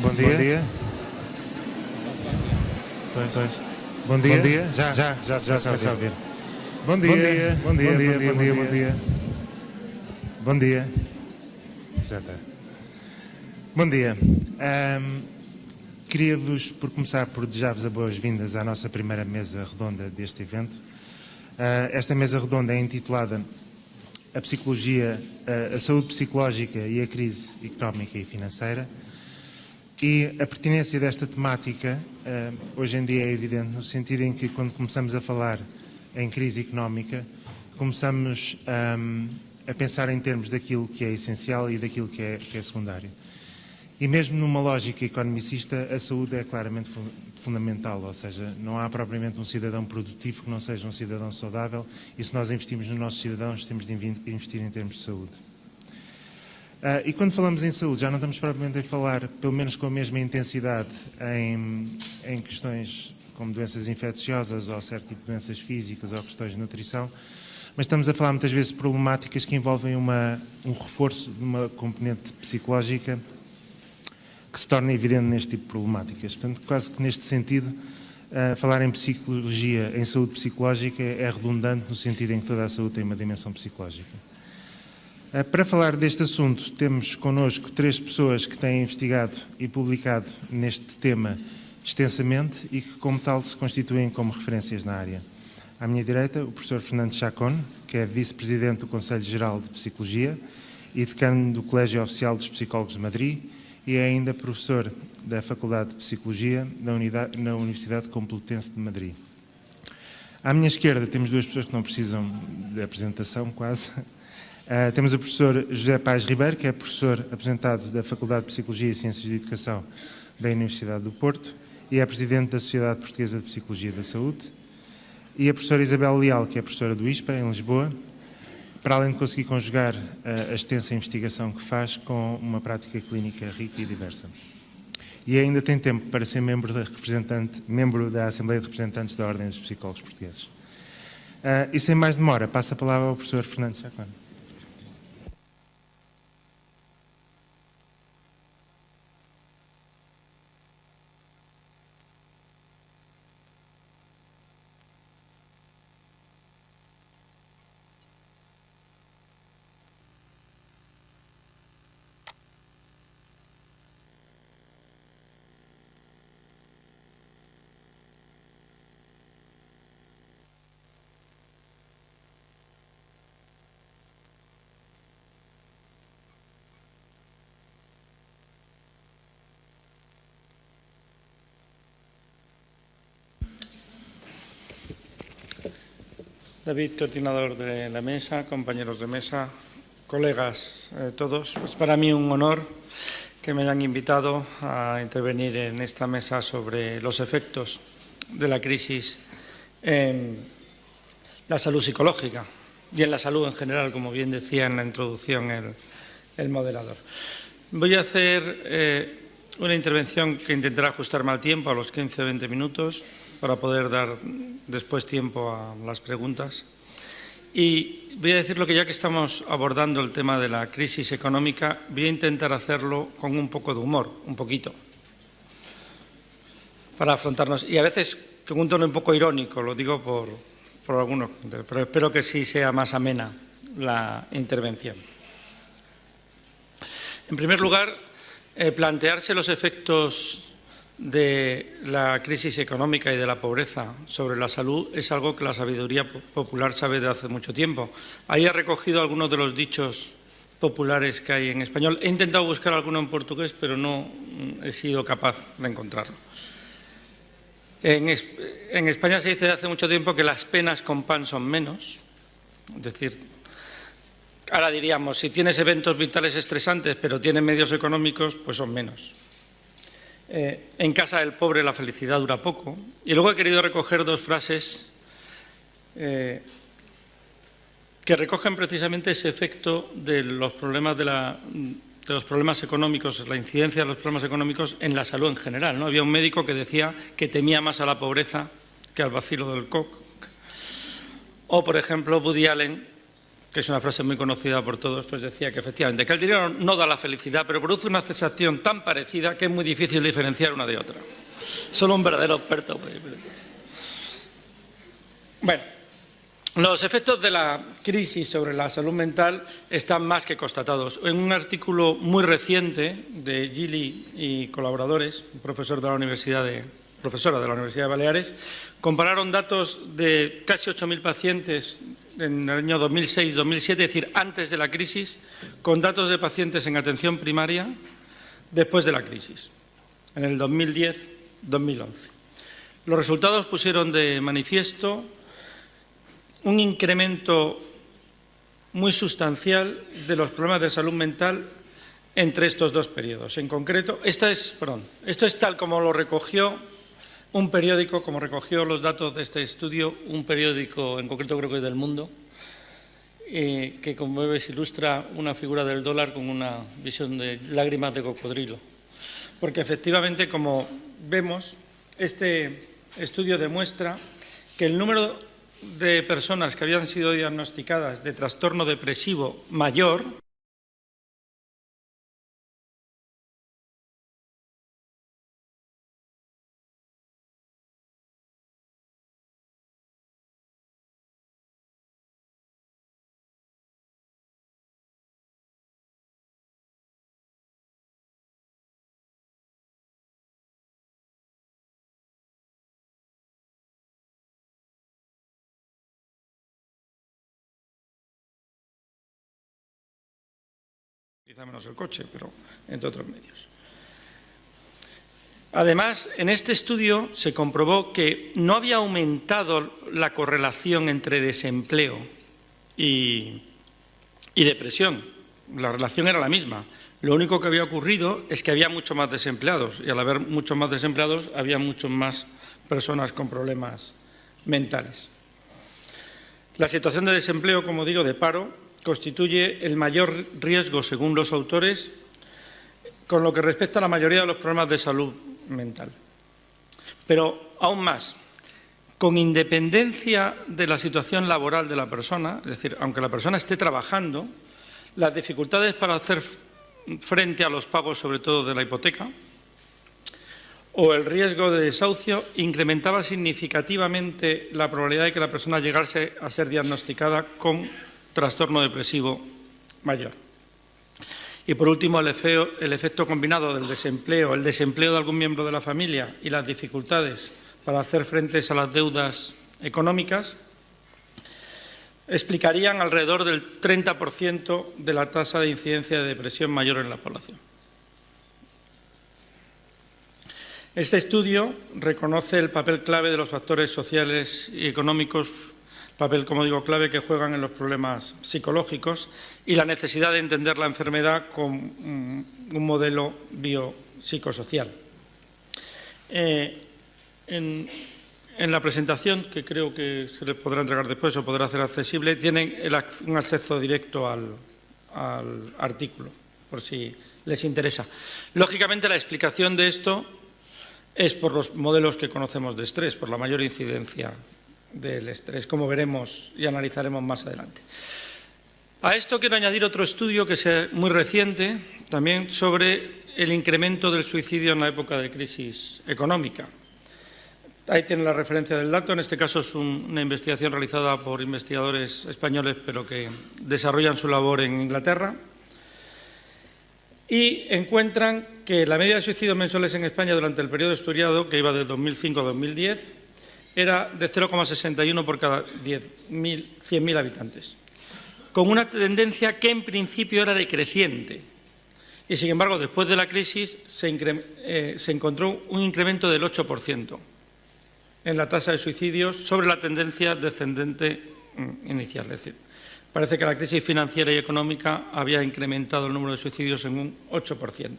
Bom dia. Pois. Bom dia. Já se começa a ouvir. Bom dia. Bom dia. Já está. Bom dia. Queria-vos, por começar, por desejar-vos as boas-vindas à nossa primeira mesa redonda deste evento. Esta mesa redonda é intitulada A Psicologia, a Saúde Psicológica e a Crise Económica e Financeira. E a pertinência desta temática hoje em dia é evidente no sentido em que, quando começamos a falar em crise económica, começamos a pensar em termos daquilo que é essencial e daquilo que é secundário. E mesmo numa lógica economicista, a saúde é claramente fundamental, ou seja, não há propriamente um cidadão produtivo que não seja um cidadão saudável, e se nós investimos nos nossos cidadãos, temos de investir em termos de saúde. E quando falamos em saúde, já não estamos propriamente a falar, pelo menos com a mesma intensidade, em questões como doenças infecciosas ou certo tipo de doenças físicas ou questões de nutrição, mas estamos a falar muitas vezes de problemáticas que envolvem um reforço de uma componente psicológica que se torna evidente neste tipo de problemáticas. Portanto, quase que neste sentido, falar em psicologia, em saúde psicológica, é redundante no sentido em que toda a saúde tem uma dimensão psicológica. Para falar deste assunto, temos connosco 3 pessoas que têm investigado e publicado neste tema extensamente e que, como tal, se constituem como referências na área. À minha direita, o professor Fernando Chacón, que é vice-presidente do Conselho Geral de Psicologia e decano do Colégio Oficial dos Psicólogos de Madrid e é ainda professor da Faculdade de Psicologia na Universidade Complutense de Madrid. À minha esquerda temos 2 pessoas que não precisam de apresentação, quase. Temos o professor José Paes Ribeiro, que é professor aposentado da Faculdade de Psicologia e Ciências de Educação da Universidade do Porto e é presidente da Sociedade Portuguesa de Psicologia da Saúde. E a professora Isabel Leal, que é professora do ISPA, em Lisboa, para além de conseguir conjugar a extensa investigação que faz com uma prática clínica rica e diversa. E ainda tem tempo para ser membro da Assembleia de Representantes da Ordem dos Psicólogos Portugueses. E sem mais demora, passo a palavra ao professor Fernando Chacón. David, coordinador de la mesa, compañeros de mesa, colegas todos, pues para mí un honor que me hayan invitado a intervenir en esta mesa sobre los efectos de la crisis en la salud psicológica y en la salud en general, como bien decía en la introducción el moderador. Voy a hacer una intervención que intentará ajustarme al tiempo, a los 15 o 20 minutos, para poder dar después tiempo a las preguntas. Y voy a decir lo que, ya que estamos abordando el tema de la crisis económica, voy a intentar hacerlo con un poco de humor, un poquito, para afrontarnos. Y a veces con un tono un poco irónico, lo digo por algunos, pero espero que sí sea más amena la intervención. En primer lugar, plantearse los efectos de la crisis económica y de la pobreza sobre la salud es algo que la sabiduría popular sabe de hace mucho tiempo. Ahí he recogido algunos de los dichos populares que hay en español. He intentado buscar alguno en portugués, pero no he sido capaz de encontrarlo. En España se dice de hace mucho tiempo que las penas con pan son menos. Es decir, ahora diríamos, si tienes eventos vitales estresantes pero tienes medios económicos, pues son menos. En casa del pobre la felicidad dura poco. Y luego he querido recoger 2 frases que recogen precisamente ese efecto de los problemas económicos, la incidencia de los problemas económicos en la salud en general, ¿no? Había un médico que decía que temía más a la pobreza que al vacilo del coco. O, por ejemplo, Woody Allen que es una frase muy conocida por todos, pues decía que efectivamente que el dinero no da la felicidad, pero produce una sensación tan parecida que es muy difícil diferenciar una de otra. Solo un verdadero experto. Bueno, los efectos de la crisis sobre la salud mental están más que constatados. En un artículo muy reciente de Gili y colaboradores, profesora de la Universidad de Baleares, compararon datos de casi 8.000 pacientes en el año 2006-2007, es decir, antes de la crisis, con datos de pacientes en atención primaria después de la crisis, en el 2010-2011. Los resultados pusieron de manifiesto un incremento muy sustancial de los problemas de salud mental entre estos dos periodos. En concreto, esto es tal como lo recogió un periódico, como recogió los datos de este estudio, un periódico, en concreto creo que es del Mundo, que como ves ilustra una figura del dólar con una visión de lágrimas de cocodrilo. Porque efectivamente, como vemos, este estudio demuestra que el número de personas que habían sido diagnosticadas de trastorno depresivo mayor quizá menos el coche, pero entre otros medios. Además, en este estudio se comprobó que no había aumentado la correlación entre desempleo y depresión. La relación era la misma. Lo único que había ocurrido es que había muchos más desempleados y al haber muchos más desempleados había muchas más personas con problemas mentales. La situación de desempleo, como digo, de paro, constituye el mayor riesgo, según los autores, con lo que respecta a la mayoría de los problemas de salud mental. Pero aún más, con independencia de la situación laboral de la persona, es decir, aunque la persona esté trabajando, las dificultades para hacer frente a los pagos, sobre todo de la hipoteca, o el riesgo de desahucio, incrementaba significativamente la probabilidad de que la persona llegase a ser diagnosticada con trastorno depresivo mayor. Y por último, el efecto combinado del desempleo, el desempleo de algún miembro de la familia y las dificultades para hacer frente a las deudas económicas explicarían alrededor del 30% de la tasa de incidencia de depresión mayor en la población. Este estudio reconoce el papel clave de los factores sociales y económicos, papel, como digo, clave que juegan en los problemas psicológicos y la necesidad de entender la enfermedad con un modelo biopsicosocial. En la presentación, que creo que se les podrá entregar después o podrá hacer accesible, tienen un acceso directo al artículo, por si les interesa. Lógicamente, la explicación de esto es por los modelos que conocemos de estrés, por la mayor incidencia del estrés, como veremos y analizaremos más adelante. A esto quiero añadir otro estudio que es muy reciente, también sobre el incremento del suicidio en la época de crisis económica. Ahí tienen la referencia del dato, en este caso es una investigación realizada por investigadores españoles, pero que desarrollan su labor en Inglaterra, y encuentran que la media de suicidios mensuales en España durante el periodo estudiado, que iba del 2005 a 2010, era de 0,61 por cada 100.000 habitantes, con una tendencia que en principio era decreciente. Y sin embargo, después de la crisis se encontró un incremento del 8% en la tasa de suicidios sobre la tendencia descendente inicial. Es decir, parece que la crisis financiera y económica había incrementado el número de suicidios en un 8%.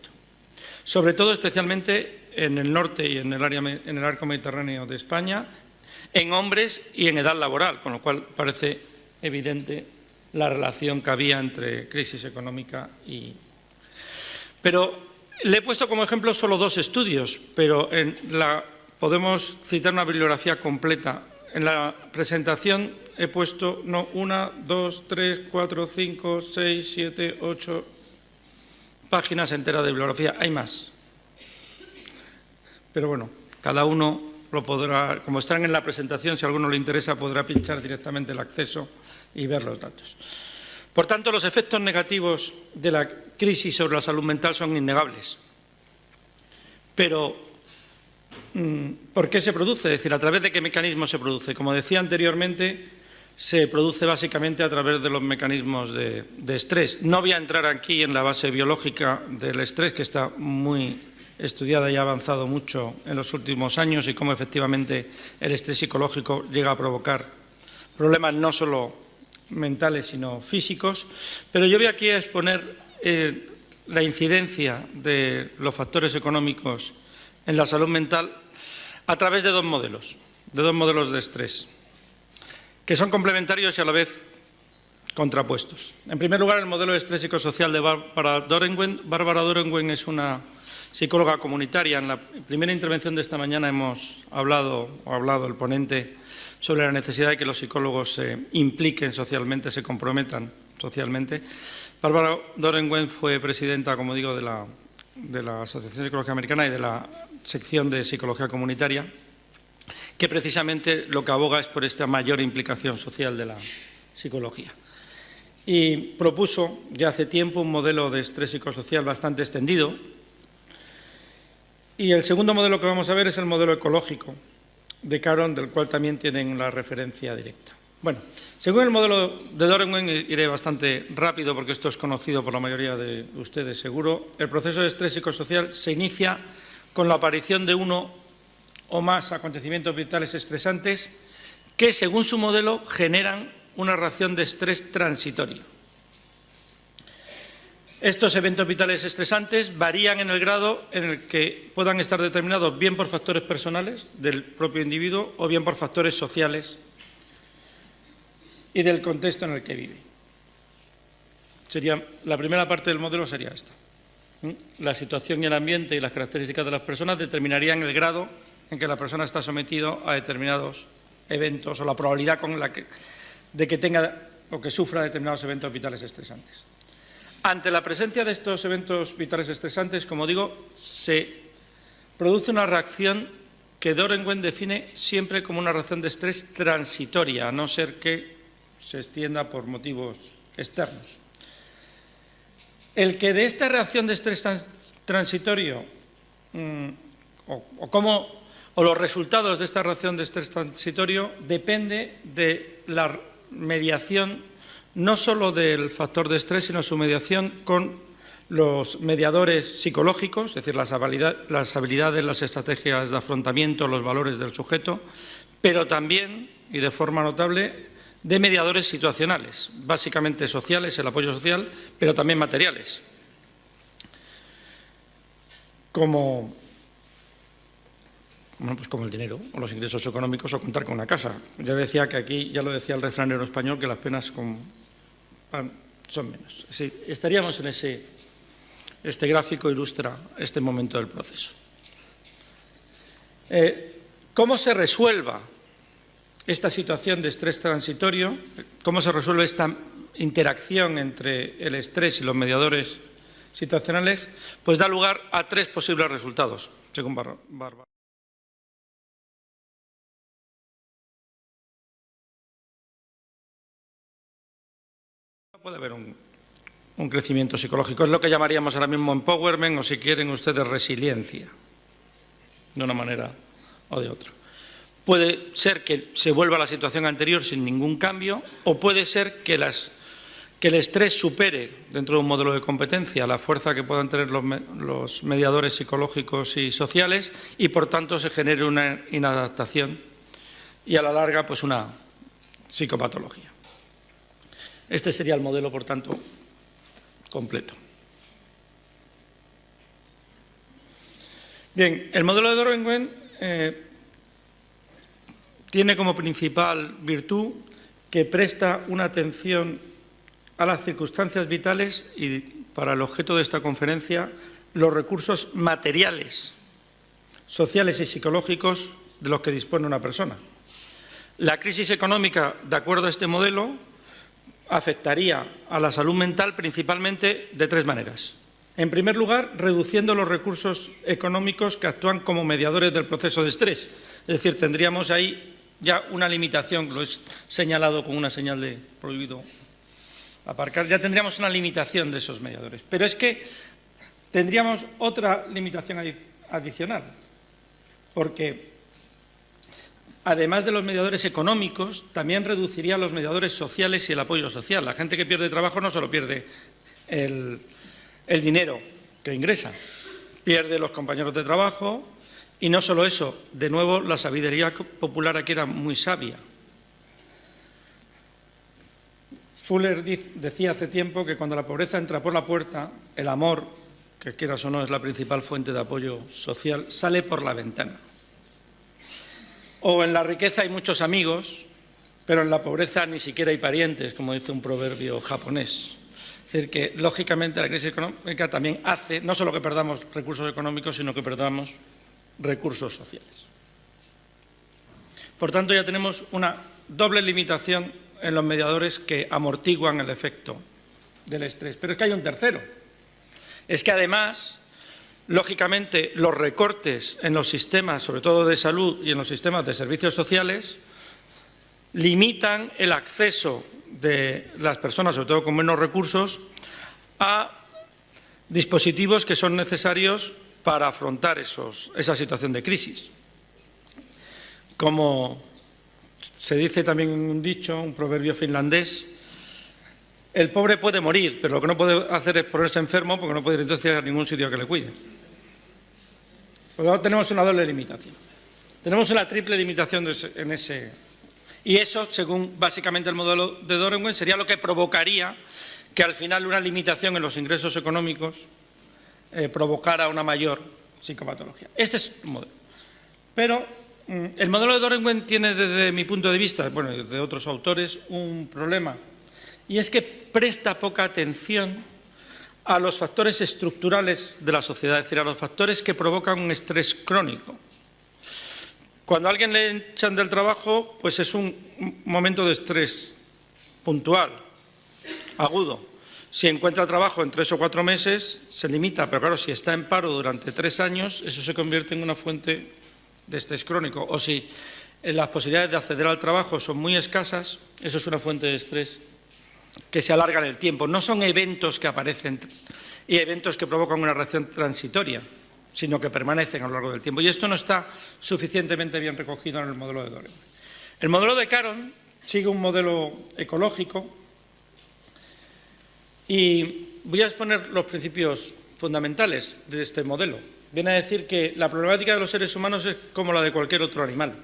Sobre todo, especialmente en el norte y en el arco mediterráneo de España, en hombres y en edad laboral, con lo cual parece evidente la relación que había entre crisis económica y... Pero le he puesto como ejemplo solo dos estudios, pero podemos citar una bibliografía completa. En la presentación he puesto, no, 1, 2, 3, 4, 5, 6, 7, 8 páginas enteras de bibliografía. Hay más. Pero bueno, cada uno lo podrá, como están en la presentación, si a alguno le interesa, podrá pinchar directamente el acceso y ver los datos. Por tanto, los efectos negativos de la crisis sobre la salud mental son innegables. Pero, ¿por qué se produce? Es decir, ¿a través de qué mecanismos se produce? Como decía anteriormente, se produce básicamente a través de los mecanismos de estrés. No voy a entrar aquí en la base biológica del estrés, que está muy estudiada y ha avanzado mucho en los últimos años, y cómo efectivamente el estrés psicológico llega a provocar problemas no solo mentales, sino físicos. Pero yo voy aquí a exponer la incidencia de los factores económicos en la salud mental a través de dos modelos de estrés, que son complementarios y a la vez contrapuestos. En primer lugar, el modelo de estrés psicosocial de Barbara Dorenwen. Barbara Dorenwen es una psicóloga comunitaria. En la primera intervención de esta mañana hemos hablado el ponente sobre la necesidad de que los psicólogos se impliquen socialmente, se comprometan socialmente. Barbara Dorenwen fue presidenta, como digo, de la Asociación Psicológica Americana y de la sección de psicología comunitaria, que precisamente lo que aboga es por esta mayor implicación social de la psicología. Y propuso ya hace tiempo un modelo de estrés psicosocial bastante extendido. Y el segundo modelo que vamos a ver es el modelo ecológico de Caron, del cual también tienen la referencia directa. Bueno, según el modelo de Dorenwen, iré bastante rápido porque esto es conocido por la mayoría de ustedes seguro, el proceso de estrés psicosocial se inicia con la aparición de uno o más acontecimientos vitales estresantes que, según su modelo, generan una reacción de estrés transitorio. Estos eventos vitales estresantes varían en el grado en el que puedan estar determinados bien por factores personales del propio individuo o bien por factores sociales y del contexto en el que vive. La primera parte del modelo sería esta. La situación y el ambiente y las características de las personas determinarían el grado en que la persona está sometido a determinados eventos o la probabilidad de que tenga o que sufra determinados eventos vitales estresantes. Ante la presencia de estos eventos vitales estresantes, como digo, se produce una reacción que Dorenwen define siempre como una reacción de estrés transitoria, a no ser que se extienda por motivos externos. El que de esta reacción de estrés transitorio o los resultados de esta reacción de estrés transitorio depende de la mediación no solo del factor de estrés, sino su mediación con los mediadores psicológicos, es decir, las habilidades, las estrategias de afrontamiento, los valores del sujeto, pero también, y de forma notable, de mediadores situacionales, básicamente sociales, el apoyo social, pero también materiales, como el dinero o los ingresos económicos o contar con una casa. Ya decía que aquí, ya lo decía el refranero español, que las penas con pan son menos. Sí, estaríamos en este gráfico ilustra este momento del proceso. ¿Cómo se resuelva esta situación de estrés transitorio? ¿Cómo se resuelve esta interacción entre el estrés y los mediadores situacionales? Pues da lugar a tres posibles resultados, según Barbara. Puede haber un crecimiento psicológico, es lo que llamaríamos ahora mismo empowerment o, si quieren ustedes, resiliencia, de una manera o de otra. Puede ser que se vuelva a la situación anterior sin ningún cambio, o puede ser que el estrés supere, dentro de un modelo de competencia, la fuerza que puedan tener los mediadores psicológicos y sociales, y por tanto se genere una inadaptación y a la larga pues una psicopatología. Este sería el modelo, por tanto, completo. Bien, el modelo de Dorenwen tiene como principal virtud que presta una atención a las circunstancias vitales y, para el objeto de esta conferencia, los recursos materiales, sociales y psicológicos de los que dispone una persona. La crisis económica, de acuerdo a este modelo, afectaría a la salud mental principalmente de tres maneras. En primer lugar, reduciendo los recursos económicos que actúan como mediadores del proceso de estrés. Es decir, tendríamos ahí ya una limitación, lo he señalado con una señal de prohibido aparcar, ya tendríamos una limitación de esos mediadores. Pero es que tendríamos otra limitación adicional, porque además de los mediadores económicos, también reduciría los mediadores sociales y el apoyo social. La gente que pierde trabajo no solo pierde el dinero que ingresa, pierde los compañeros de trabajo y no solo eso, de nuevo la sabiduría popular aquí era muy sabia. Fuller decía hace tiempo que cuando la pobreza entra por la puerta, el amor, que quieras o no es la principal fuente de apoyo social, sale por la ventana. O en la riqueza hay muchos amigos, pero en la pobreza ni siquiera hay parientes, como dice un proverbio japonés. Es decir, que lógicamente la crisis económica también hace no solo que perdamos recursos económicos, sino que perdamos recursos sociales. Por tanto, ya tenemos una doble limitación en los mediadores que amortiguan el efecto del estrés. Pero es que hay un tercero. Es que además, lógicamente, los recortes en los sistemas, sobre todo de salud y en los sistemas de servicios sociales, limitan el acceso de las personas, sobre todo con menos recursos, a dispositivos que son necesarios para afrontar esa situación de crisis. Como se dice también en un dicho, un proverbio finlandés, el pobre puede morir, pero lo que no puede hacer es ponerse enfermo porque no puede ir entonces a ningún sitio que le cuide. Por lo tanto, tenemos una doble limitación. Tenemos una triple limitación en ese. Y eso, según básicamente el modelo de Dorenwen, sería lo que provocaría que al final una limitación en los ingresos económicos provocara una mayor psicopatología. Este es un modelo. Pero el modelo de Dorenwen tiene, desde mi punto de vista, bueno, y de otros autores, un problema. Y es que presta poca atención a los factores estructurales de la sociedad, es decir, a los factores que provocan un estrés crónico. Cuando a alguien le echan del trabajo, pues es un momento de estrés puntual, agudo. Si encuentra trabajo en 3 o 4 meses, se limita, pero claro, si está en paro durante 3 años, eso se convierte en una fuente de estrés crónico. O si las posibilidades de acceder al trabajo son muy escasas, eso es una fuente de estrés que se alarga en el tiempo. No son eventos que aparecen y eventos que provocan una reacción transitoria, sino que permanecen a lo largo del tiempo. Y esto no está suficientemente bien recogido en el modelo de Dorenwen. El modelo de Caron sigue un modelo ecológico y voy a exponer los principios fundamentales de este modelo. Viene a decir que la problemática de los seres humanos es como la de cualquier otro animal.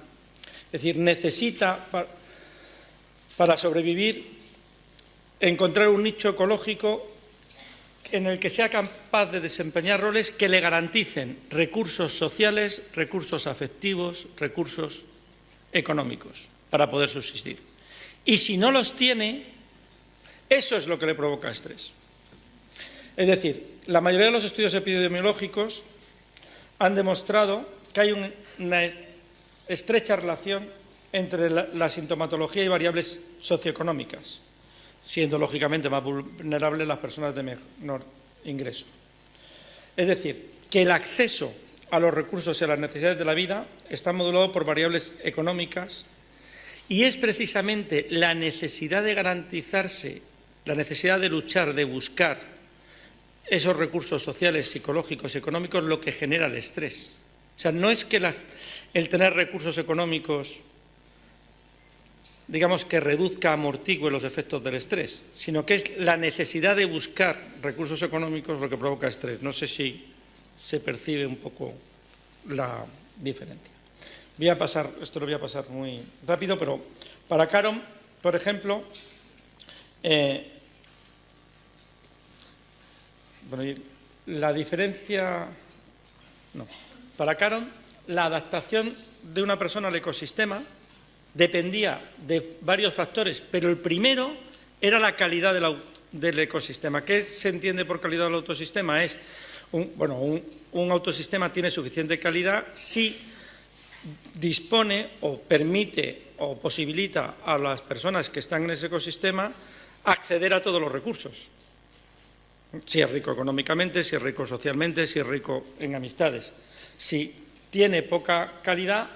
Es decir, necesita para sobrevivir encontrar un nicho ecológico en el que sea capaz de desempeñar roles que le garanticen recursos sociales, recursos afectivos, recursos económicos para poder subsistir. Y si no los tiene, eso es lo que le provoca estrés. Es decir, la mayoría de los estudios epidemiológicos han demostrado que hay una estrecha relación entre la sintomatología y variables socioeconómicas, siendo lógicamente más vulnerables las personas de menor ingreso. Es decir, que el acceso a los recursos y a las necesidades de la vida está modulado por variables económicas y es precisamente la necesidad de garantizarse, la necesidad de luchar, de buscar esos recursos sociales, psicológicos y económicos lo que genera el estrés. O sea, no es que el tener recursos económicos, digamos, que reduzca, amortigue los efectos del estrés, sino que es la necesidad de buscar recursos económicos lo que provoca estrés. No sé si se percibe un poco la diferencia. Esto lo voy a pasar muy rápido, pero para Caron, por ejemplo, la diferencia... No. Para Caron, la adaptación de una persona al ecosistema dependía de varios factores, pero el primero era la calidad del ecosistema. ¿Qué se entiende por calidad del autosistema? Es un autosistema tiene suficiente calidad si dispone o permite o posibilita a las personas que están en ese ecosistema acceder a todos los recursos. Si es rico económicamente, si es rico socialmente, si es rico en amistades. Si tiene poca calidad,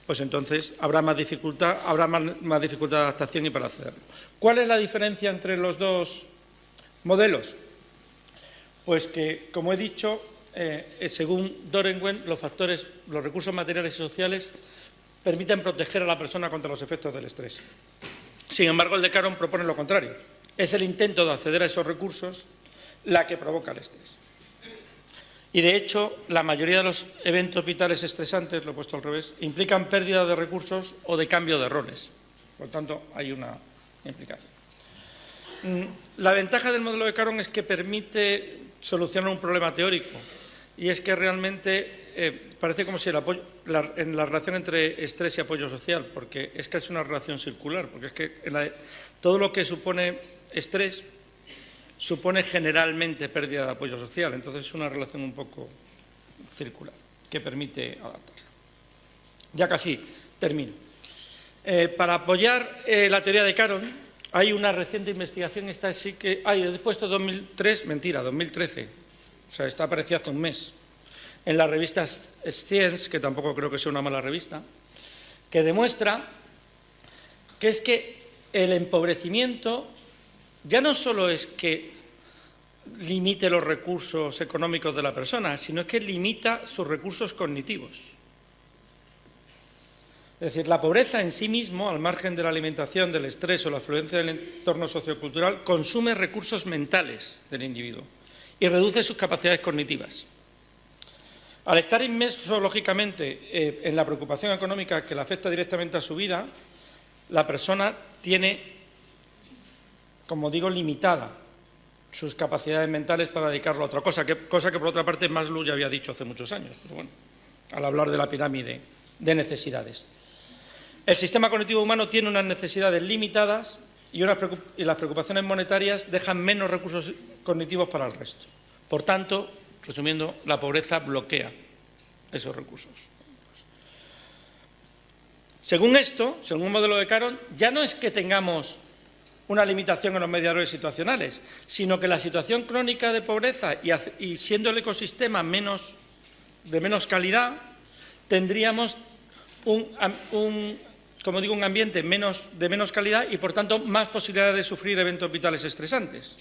pues entonces habrá más dificultad de adaptación y para accederlo. ¿Cuál es la diferencia entre los dos modelos? Pues que, como he dicho, según Dorenwen, los recursos materiales y sociales permiten proteger a la persona contra los efectos del estrés. Sin embargo, el de Caron propone lo contrario. Es el intento de acceder a esos recursos la que provoca el estrés. Y, de hecho, la mayoría de los eventos vitales estresantes, lo he puesto al revés, implican pérdida de recursos o de cambio de roles. Por tanto, hay una implicación. La ventaja del modelo de Caron es que permite solucionar un problema teórico, y es que realmente parece como si en la relación entre estrés y apoyo social, porque es casi una relación circular, porque es que todo lo que supone estrés supone generalmente pérdida de apoyo social, entonces es una relación un poco circular que permite adaptarla. Ya casi termino. Para apoyar la teoría de Caron hay una reciente investigación, esta sí que he puesto 2003, mentira, 2013, o sea, esta apareció hace un mes, en la revista Science, que tampoco creo que sea una mala revista, que demuestra que es que el empobrecimiento ya no solo es que limite los recursos económicos de la persona, sino que limita sus recursos cognitivos. Es decir, la pobreza en sí mismo, al margen de la alimentación, del estrés o la afluencia del entorno sociocultural, consume recursos mentales del individuo y reduce sus capacidades cognitivas. Al estar inmerso, lógicamente, en la preocupación económica que le afecta directamente a su vida, la persona tiene, como digo, limitada sus capacidades mentales para dedicarlo a otra cosa que por otra parte Maslow ya había dicho hace muchos años, pero bueno, al hablar de la pirámide de necesidades. El sistema cognitivo humano tiene unas necesidades limitadas y las preocupaciones monetarias dejan menos recursos cognitivos para el resto. Por tanto, resumiendo, la pobreza bloquea esos recursos. Según esto, según un modelo de Caron, ya no es que tengamos una limitación en los mediadores situacionales, sino que la situación crónica de pobreza y siendo el ecosistema de menos calidad, tendríamos un ambiente de menos calidad y, por tanto, más posibilidades de sufrir eventos vitales estresantes.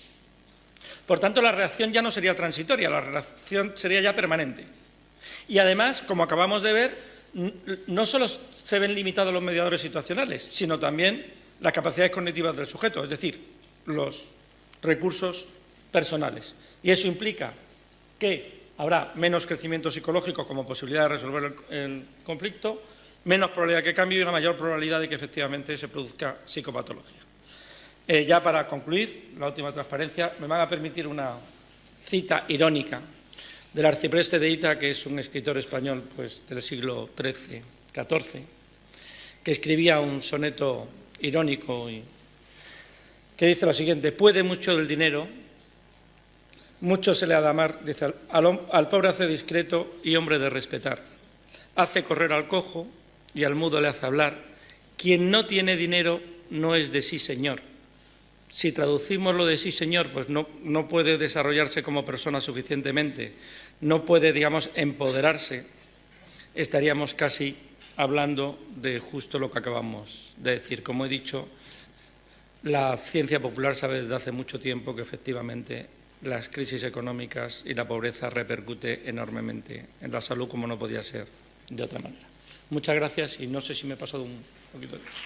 Por tanto, la reacción ya no sería transitoria, la reacción sería ya permanente. Y, además, como acabamos de ver, no solo se ven limitados los mediadores situacionales, sino también las capacidades cognitivas del sujeto, es decir, los recursos personales. Y eso implica que habrá menos crecimiento psicológico como posibilidad de resolver el conflicto, menos probabilidad de cambio y una mayor probabilidad de que efectivamente se produzca psicopatología. Ya para concluir, la última transparencia, me van a permitir una cita irónica del arcipreste de Hita, que es un escritor español pues, del siglo XIII, XIV, que escribía un soneto irónico y que dice lo siguiente: puede mucho del dinero, mucho se le ha de amar, dice, al pobre hace discreto y hombre de respetar, hace correr al cojo y al mudo le hace hablar, quien no tiene dinero no es de sí señor. Si traducimos lo de sí señor, pues no puede desarrollarse como persona suficientemente, no puede, digamos, empoderarse, estaríamos casi hablando de justo lo que acabamos de decir. Como he dicho, la ciencia popular sabe desde hace mucho tiempo que efectivamente las crisis económicas y la pobreza repercute enormemente en la salud, como no podía ser de otra manera. Muchas gracias y no sé si me he pasado un poquito de tiempo.